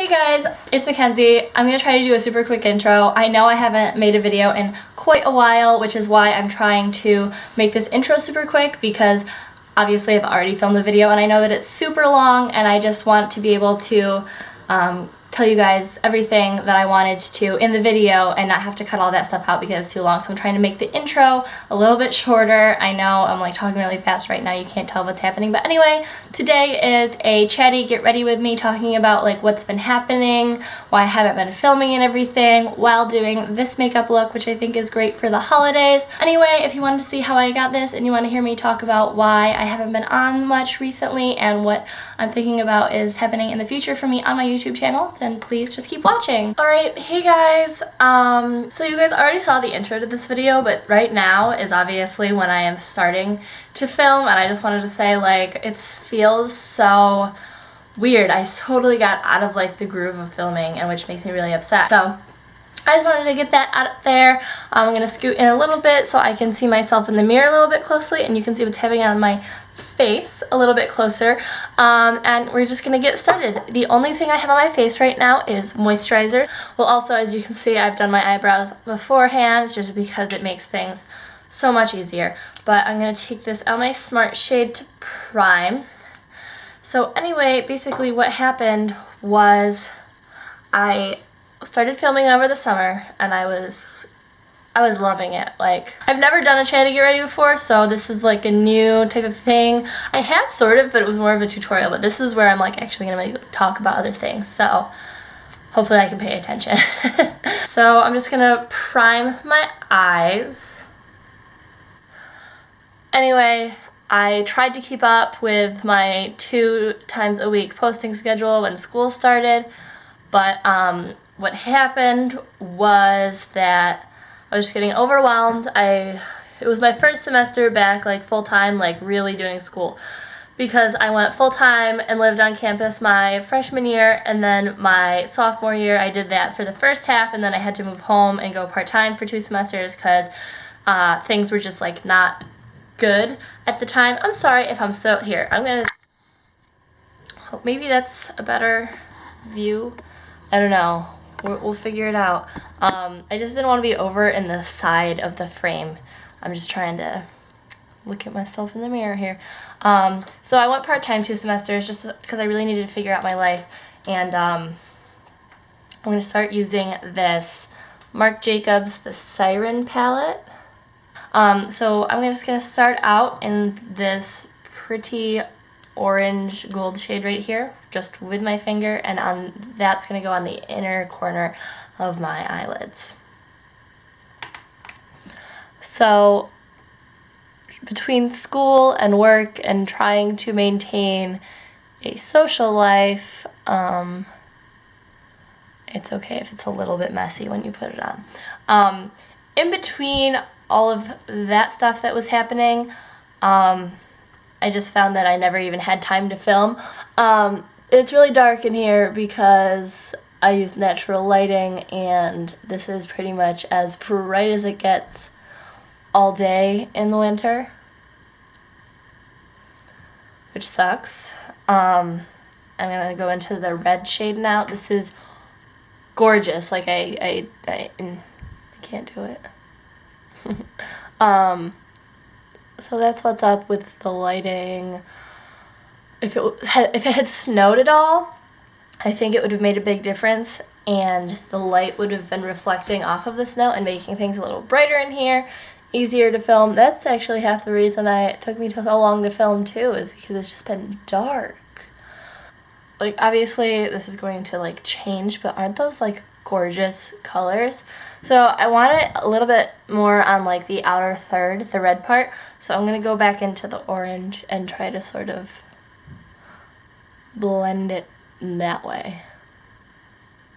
Hey guys, it's Mackenzie. I'm going to try to do a super quick intro. I know I haven't made a video in quite a while, which is why I'm trying to make this intro super quick because obviously I've already filmed the video and I know that it's super long and I just want to be able to tell you guys everything that I wanted to in the video and not have to cut all that stuff out because it's too long. So I'm trying to make the intro a little bit shorter. I know I'm like talking really fast right now. You can't tell what's happening. But anyway, today is a chatty get ready with me talking about like what's been happening, why I haven't been filming and everything while doing this makeup look, which I think is great for the holidays. Anyway, if you wanted to see how I got this and you want to hear me talk about why I haven't been on much recently and what I'm thinking about is happening in the future for me on my YouTube channel, then please just keep watching. Alright, hey guys, so you guys already saw the intro to this video, but right now is obviously when I am starting to film, and I just wanted to say like it feels so weird. I totally got out of like the groove of filming, and which makes me really upset. So I just wanted to get that out there. I'm going to scoot in a little bit so I can see myself in the mirror a little bit closely and you can see what's happening on my face a little bit closer. And we're just going to get started. The only thing I have on my face right now is moisturizer. Well, also, as you can see, I've done my eyebrows beforehand just because it makes things so much easier. But I'm going to take this Almay Smart Shade to prime. So anyway, basically what happened was I started filming over the summer and I was loving it. Like, I've never done a chatty get ready before, so this is like a new type of thing. I have sort of, but it was more of a tutorial, but this is where I'm like actually gonna like, talk about other things, so hopefully I can pay attention. So I'm just gonna prime my eyes. Anyway, I tried to keep up with my 2 times a week posting schedule when school started, but what happened was that I was just getting overwhelmed. It was my first semester back like full-time, like really doing school, because I went full-time and lived on campus my freshman year, and then my sophomore year I did that for the first half, and then I had to move home and go part-time for 2 semesters because things were just like not good at the time. I'm sorry if I'm so here. I'm gonna hope maybe that's a better view. I don't know. We'll figure it out. I just didn't want to be over in the side of the frame. I'm just trying to look at myself in the mirror here. So I went part-time 2 semesters just because I really needed to figure out my life. And I'm going to start using this Marc Jacobs, the Siren palette. So I'm just going to start out in this pretty orange gold shade right here, just with my finger, and that's going to go on the inner corner of my eyelids. So between school and work and trying to maintain a social life, it's okay if it's a little bit messy when you put it on. In between all of that stuff that was happening, I just found that I never even had time to film. It's really dark in here because I use natural lighting, and this is pretty much as bright as it gets all day in the winter, which sucks. I'm gonna go into the red shade now. This is gorgeous. Like I can't do it. So that's what's up with the lighting. If it had snowed at all, I think it would have made a big difference, and the light would have been reflecting off of the snow and making things a little brighter in here, easier to film. That's actually half the reason it took me so long to film too, is because it's just been dark. Like, obviously this is going to like change, but aren't those like gorgeous colors? So I want it a little bit more on like the outer third, the red part. So I'm going to go back into the orange and try to sort of blend it that way.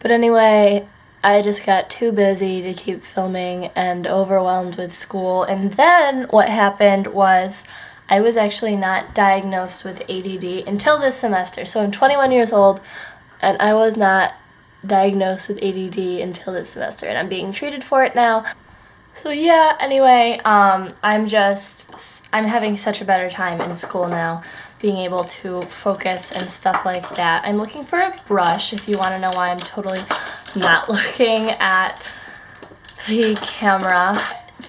But anyway, I just got too busy to keep filming and overwhelmed with school. And then what happened was I was actually not diagnosed with ADD until this semester. So I'm 21 years old and I was not diagnosed with ADD until this semester, and I'm being treated for it now. So yeah, anyway, I'm having such a better time in school now being able to focus and stuff like that. I'm looking for a brush if you want to know why I'm totally not looking at the camera.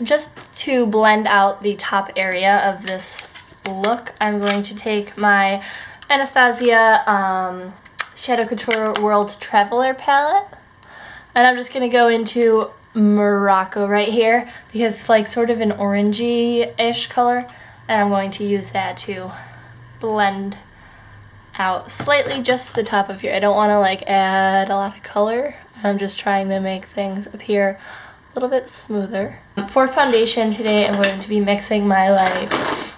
Just to blend out the top area of this look, I'm going to take my Anastasia Shadow Couture World Traveler palette, and I'm just going to go into Morocco right here because it's like sort of an orangey-ish color, and I'm going to use that to blend out slightly just the top of here. I don't want to like add a lot of color. I'm just trying to make things appear a little bit smoother. For foundation today, I'm going to be mixing my like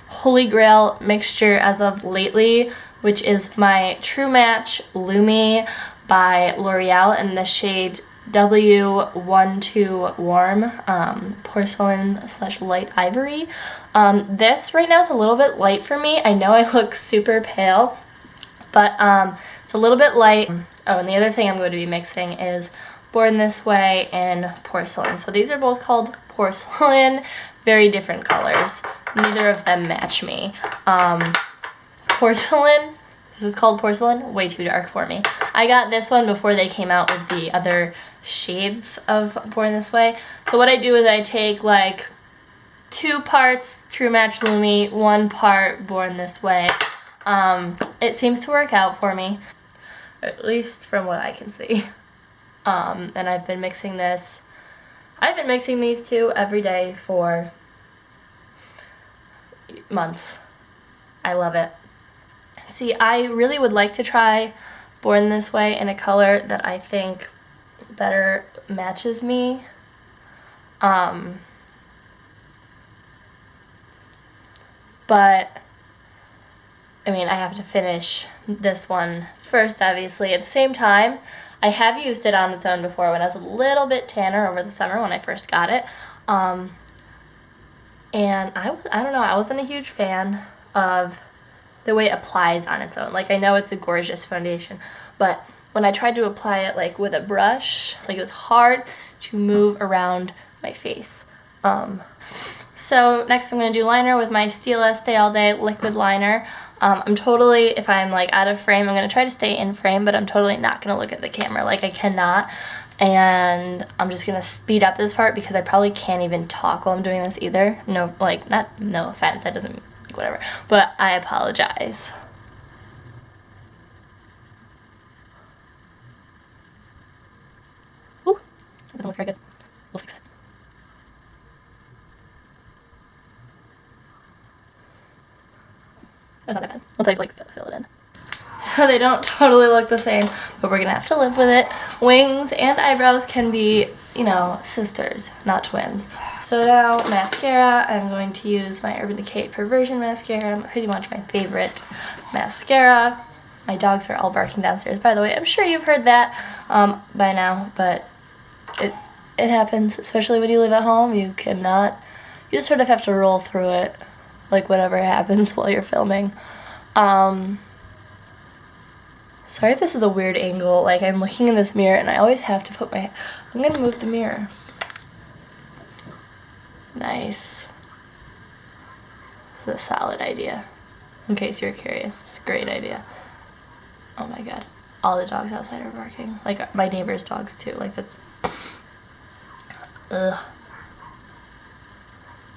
holy grail mixture as of lately, which is my True Match Lumi by L'Oreal in the shade W12 Warm, Porcelain / Light Ivory. This right now is a little bit light for me. I know I look super pale, but it's a little bit light. Oh, and the other thing I'm going to be mixing is Born This Way and Porcelain. So these are both called Porcelain, very different colors. Neither of them match me. Porcelain, this is called Porcelain, way too dark for me. I got this one before they came out with the other shades of Born This Way. So what I do is I take like 2 parts True Match Lumi, 1 part Born This Way. It seems to work out for me, at least from what I can see. And I've been mixing these two every day for months. I love it. See, I really would like to try Born This Way in a color that I think better matches me. But I mean, I have to finish this one first, obviously. At the same time, I have used it on its own before when I was a little bit tanner over the summer when I first got it. And I don't know, I wasn't a huge fan of the way it applies on its own. Like, I know it's a gorgeous foundation, but when I tried to apply it like with a brush, like it was hard to move around my face. So next I'm going to do liner with my Stile Stay All Day liquid liner. I'm totally, if I'm like out of frame, I'm going to try to stay in frame, but I'm totally not going to look at the camera. Like, I cannot. And I'm just going to speed up this part because I probably can't even talk while I'm doing this either. No, like, no offense, that doesn't, like, whatever. But I apologize. Ooh, that doesn't look very good. We'll fix it. That's not that bad. Once I like fill it in. So they don't totally look the same, but we're gonna have to live with it. Wings and eyebrows can be, you know, sisters, not twins. So now mascara, I'm going to use my Urban Decay Perversion mascara, pretty much my favorite mascara. My dogs are all barking downstairs, by the way. I'm sure you've heard that by now, but it happens, especially when you live at home. You just sort of have to roll through it, like whatever happens while you're filming. Sorry if this is a weird angle, like I'm looking in this mirror and I always have to put I'm gonna move the mirror. Nice. This is a solid idea. In case you're curious, it's a great idea. Oh my god. All the dogs outside are barking. Like my neighbor's dogs too, like that's... Ugh.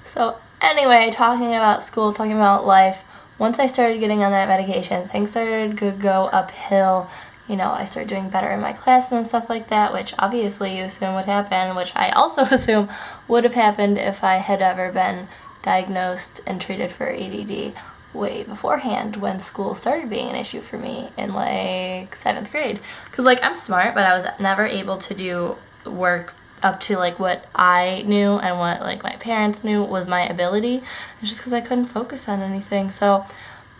So anyway, talking about school, talking about life, once I started getting on that medication, things started to go uphill. You know, I started doing better in my classes and stuff like that, which obviously you assume would happen, which I also assume would have happened if I had ever been diagnosed and treated for ADD way beforehand when school started being an issue for me in like 7th grade. Because like I'm smart, but I was never able to do work up to like what I knew and what like my parents knew was my ability. It's just because I couldn't focus on anything. So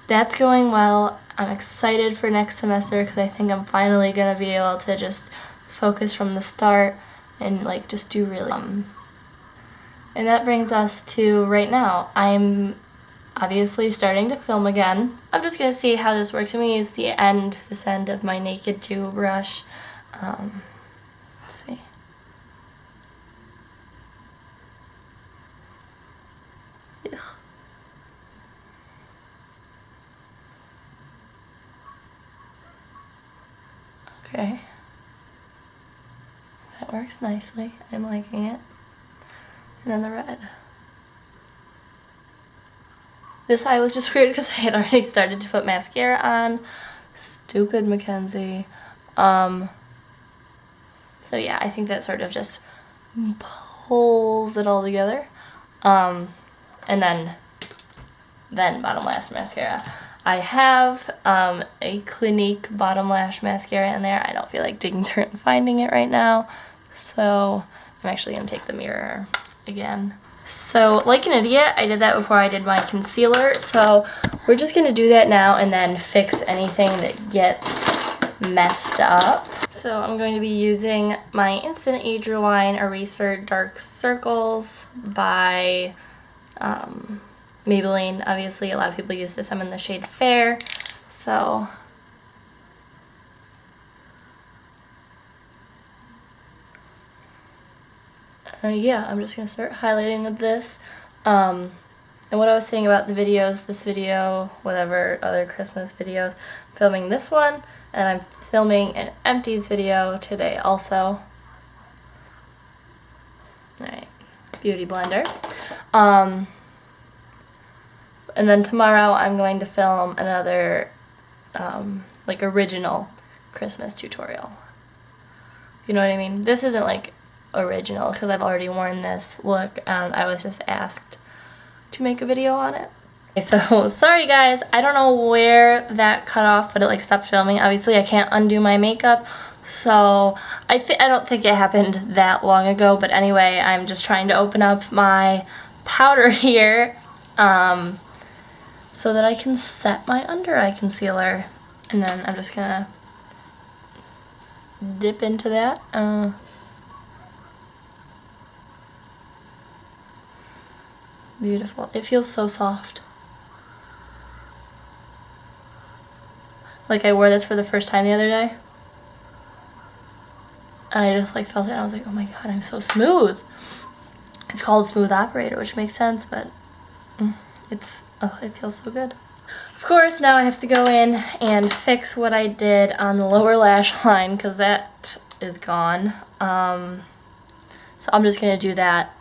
that's going well. I'm excited for next semester because I think I'm finally gonna be able to just focus from the start and like just do really and that brings us to right now. I'm obviously starting to film again. I'm just gonna see how this works. I'm gonna use this end of my Naked 2 brush. Let's see. Ugh. Okay. That works nicely. I'm liking it. And then the red. This eye was just weird because I had already started to put mascara on. Stupid Mackenzie. So yeah, I think that sort of just pulls it all together. And then bottom lash mascara. I have a Clinique bottom lash mascara in there. I don't feel like digging through it and finding it right now. So I'm actually going to take the mirror again. So like an idiot, I did that before I did my concealer. So we're just going to do that now and then fix anything that gets messed up. So I'm going to be using my Instant Age Rewind Eraser Dark Circles by Maybelline. Obviously, a lot of people use this. I'm in the shade Fair. So yeah, I'm just going to start highlighting with this. And what I was saying about the videos, this video, whatever other Christmas videos, filming this one, and I'm filming an empties video today also. Alright, Beauty Blender. And then tomorrow I'm going to film another like original Christmas tutorial. You know what I mean? This isn't like original because I've already worn this look and I was just asked to make a video on it. Okay, so sorry guys, I don't know where that cut off, but it like stopped filming. Obviously I can't undo my makeup, so I don't think it happened that long ago, but anyway, I'm just trying to open up my powder here so that I can set my under eye concealer, and then I'm just gonna dip into that. Beautiful. It feels so soft. Like I wore this for the first time the other day. And I just like felt it and I was like, oh my god, I'm so smooth. It's called Smooth Operator, which makes sense, but it feels so good. Of course, now I have to go in and fix what I did on the lower lash line because that is gone. So I'm just gonna do that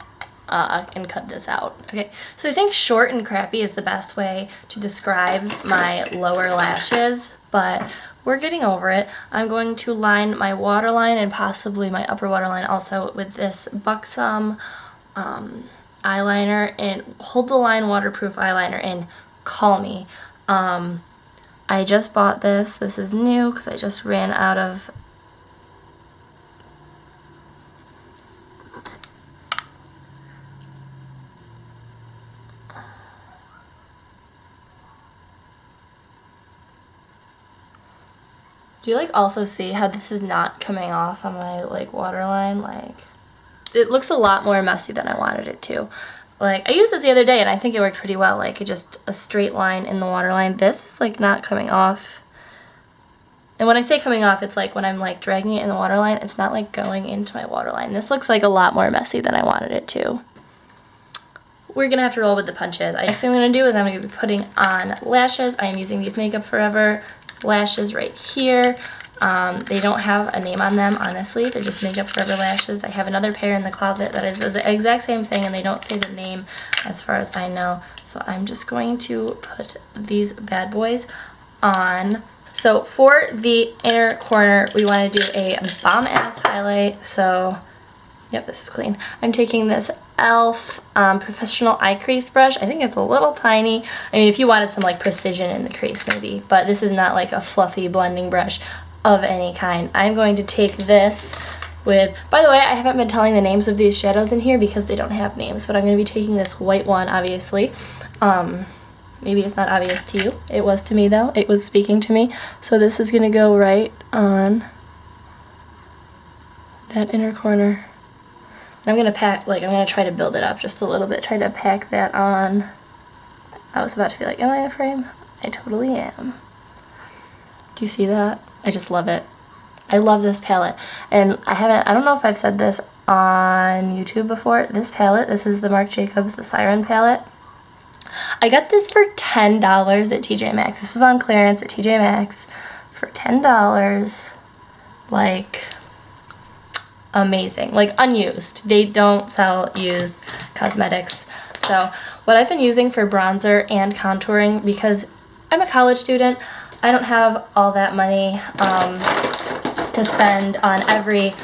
and cut this out. Okay, so I think short and crappy is the best way to describe my lower lashes, but we're getting over it. I'm going to line my waterline and possibly my upper waterline also with this Buxom eyeliner, and Hold the Line waterproof eyeliner in Call Me. I just bought this. This is new because I just ran out of Do you like also see how this is not coming off on my like waterline? Like it looks a lot more messy than I wanted it to. Like I used this the other day and I think it worked pretty well. Like just a straight line in the waterline. This is like not coming off. And when I say coming off, it's like when I'm like dragging it in the waterline, it's not like going into my waterline. This looks like a lot more messy than I wanted it to. We're gonna have to roll with the punches. The next thing I'm gonna do is I'm gonna be putting on lashes. I am using these Makeup Forever lashes right here. They don't have a name on them, honestly. They're just Makeup Forever lashes. I have another pair in the closet that is the exact same thing, and they don't say the name as far as I know. So I'm just going to put these bad boys on. So for the inner corner, we want to do a bomb-ass highlight. So, yep, this is clean. I'm taking this e.l.f. Professional Eye Crease brush. I think it's a little tiny. I mean, if you wanted some like precision in the crease maybe, but this is not like a fluffy blending brush of any kind. I'm going to take this with, by the way, I haven't been telling the names of these shadows in here because they don't have names, but I'm going to be taking this white one, obviously. Maybe it's not obvious to you. It was to me though. It was speaking to me. So this is going to go right on that inner corner. I'm going to pack, like, I'm going to try to build it up just a little bit, try to pack that on. I was about to be like, am I a frame? I totally am. Do you see that? I just love it. I love this palette. And I don't know if I've said this on YouTube before. This palette, this is the Marc Jacobs, the Siren palette. I got this for $10 at TJ Maxx. This was on clearance at TJ Maxx for $10. like amazing, like unused. They don't sell used cosmetics. So what I've been using for bronzer and contouring, because I'm a college student, I don't have all that money to spend on every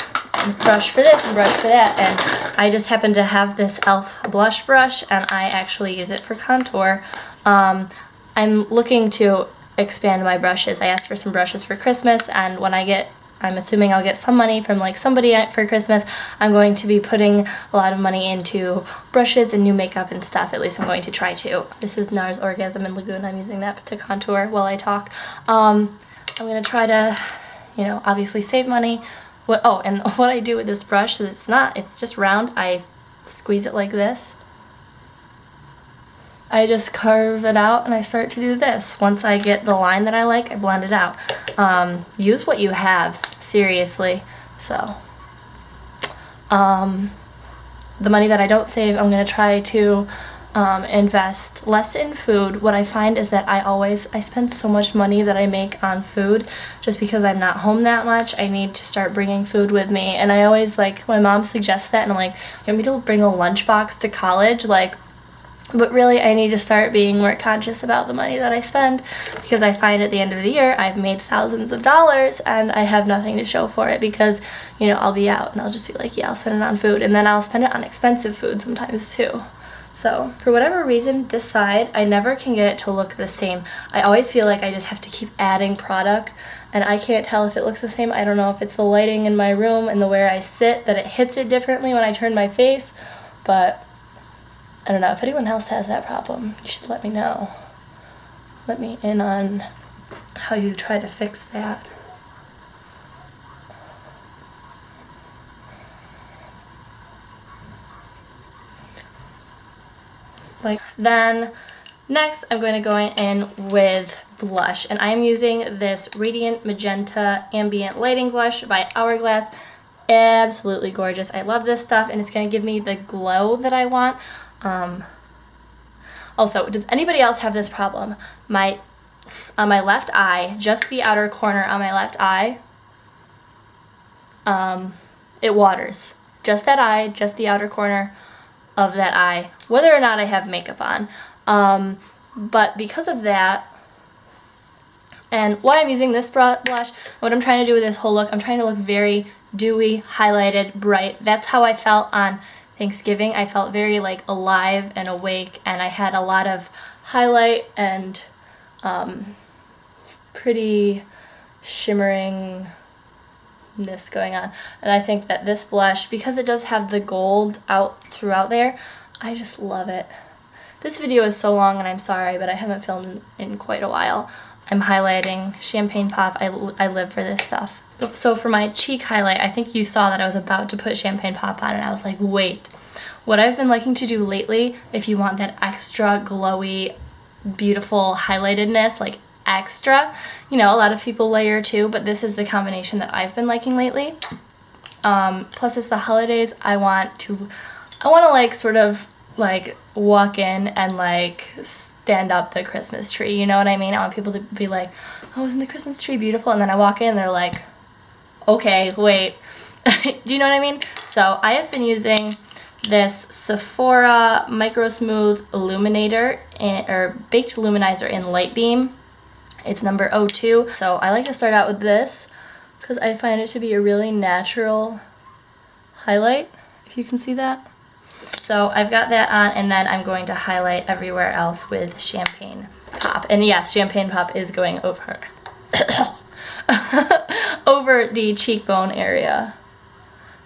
brush for this and brush for that, and I just happen to have this e.l.f. blush brush, and I actually use it for contour. I'm looking to expand my brushes. I asked for some brushes for Christmas, and when I'm assuming I'll get some money from like somebody for Christmas, I'm going to be putting a lot of money into brushes and new makeup and stuff. At least I'm going to try to. This is Nars Orgasm in Laguna. I'm using that to contour while I talk. I'm going to try to, you know, obviously save money. And what I do with this brush is it's just round. I squeeze it like this. I just carve it out and I start to do this. Once I get the line that I like, I blend it out. Use what you have, seriously. So, the money that I don't save, I'm going to try to invest less in food. What I find is that I spend so much money that I make on food just because I'm not home that much. I need to start bringing food with me, and I always, like, my mom suggests that, and I'm like, you want me to bring a lunchbox to college? Like, but really I need to start being more conscious about the money that I spend, because I find at the end of the year I've made thousands of dollars and I have nothing to show for it, because, you know, I'll be out and I'll just be like, yeah, I'll spend it on food, and then I'll spend it on expensive food sometimes too. So for whatever reason, this side, I never can get it to look the same. I always feel like I just have to keep adding product, and I can't tell if it looks the same. I don't know if it's the lighting in my room and the where I sit that it hits it differently when I turn my face, but I don't know. If anyone else has that problem, you should let me know. Let me in on how you try to fix that. Then next I'm going to go in with blush, and I'm using this Radiant Magenta Ambient Lighting Blush by Hourglass. Absolutely gorgeous. I love this stuff, and it's going to give me the glow that I want. Also, does anybody else have this problem? On my left eye, just the outer corner on my left eye, it waters. Just that eye, just the outer corner of that eye, whether or not I have makeup on. But because of that, and why I'm using this blush, what I'm trying to do with this whole look, I'm trying to look very dewy, highlighted, bright. That's how I felt on Thanksgiving. I felt very like alive and awake, and I had a lot of highlight and pretty shimmeringness going on. And I think that this blush, because it does have the gold out throughout there, I just love it. This video is so long, and I'm sorry, but I haven't filmed in quite a while. I'm highlighting Champagne Pop. I live for this stuff. So for my cheek highlight, I think you saw that I was about to put Champagne Pop on, and I was like, wait. What I've been liking to do lately, if you want that extra glowy, beautiful highlightedness, like extra, you know, a lot of people layer too, but this is the combination that I've been liking lately. Plus it's the holidays. I want to like sort of like walk in and like stand up the Christmas tree, you know what I mean? I want people to be like, oh, isn't the Christmas tree beautiful? And then I walk in and they're like, okay, wait. Do you know what I mean? So I have been using this Sephora Micro Smooth Illuminator, or Baked Luminizer in Light Beam. It's number 02. So I like to start out with this because I find it to be a really natural highlight, if you can see that. So I've got that on, and then I'm going to highlight everywhere else with Champagne Pop. And yes, Champagne Pop is going over over the cheekbone area,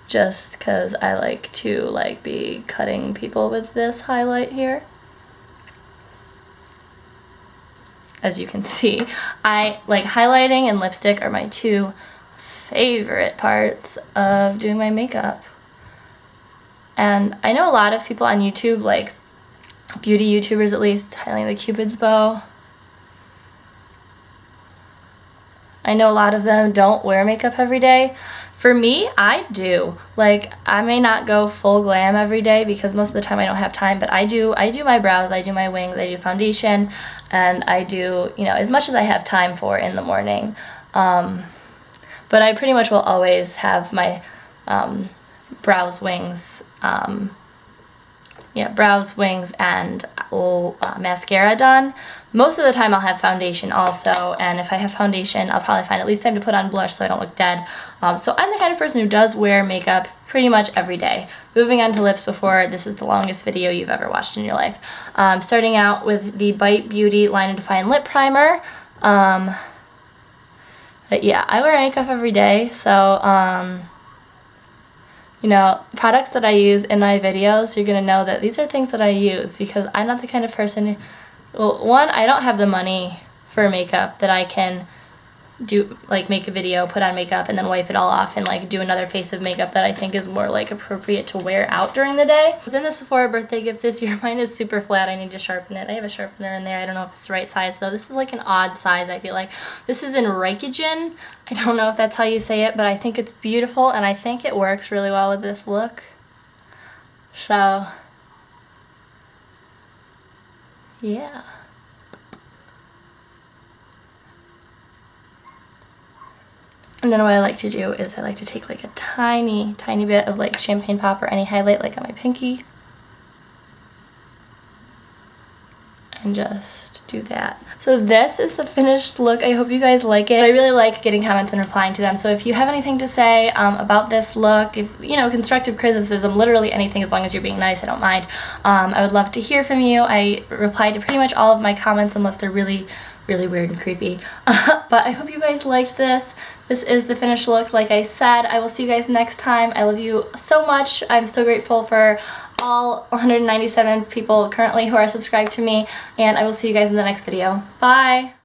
just because I like to be cutting people with this highlight here. As you can see, I like highlighting and lipstick are my two favorite parts of doing my makeup. And I know a lot of people on YouTube, like beauty YouTubers at least, highlighting the Cupid's bow. I know a lot of them don't wear makeup every day. For me, I do. Like, I may not go full glam every day because most of the time I don't have time, but I do my brows, I do my wings, I do foundation, and I do, you know, as much as I have time for in the morning. But I pretty much will always have my brows, wings, brows, wings, and mascara done. Most of the time I'll have foundation also, and if I have foundation, I'll probably find at least time to put on blush so I don't look dead. So I'm the kind of person who does wear makeup pretty much every day. Moving on to lips before, this is the longest video you've ever watched in your life. Starting out with the Bite Beauty Line and Define Lip Primer. But yeah, I wear makeup every day, so you know, products that I use in my videos, you're going to know that these are things that I use, because I'm not the kind of person who, well, one, I don't have the money for makeup that I can do, like, make a video, put on makeup, and then wipe it all off and, like, do another face of makeup that I think is more, like, appropriate to wear out during the day. I was in the Sephora birthday gift this year. Mine is super flat. I need to sharpen it. I have a sharpener in there. I don't know if it's the right size, though. This is, like, an odd size, I feel like. This is in Reikijin. I don't know if that's how you say it, but I think it's beautiful, and I think it works really well with this look. So, yeah. And then what I like to do is I like to take like a tiny, tiny bit of like champagne pop or any highlight like on my pinky. And just do that. So this is the finished look. I hope you guys like it. I really like getting comments and replying to them. So if you have anything to say about this look, if, you know, constructive criticism, literally anything, as long as you're being nice, I don't mind. I would love to hear from you. I reply to pretty much all of my comments unless they're really weird and creepy. But I hope you guys liked this. This is the finished look. Like I said, I will see you guys next time. I love you so much. I'm so grateful for all 197 people currently who are subscribed to me, and I will see you guys in the next video. Bye!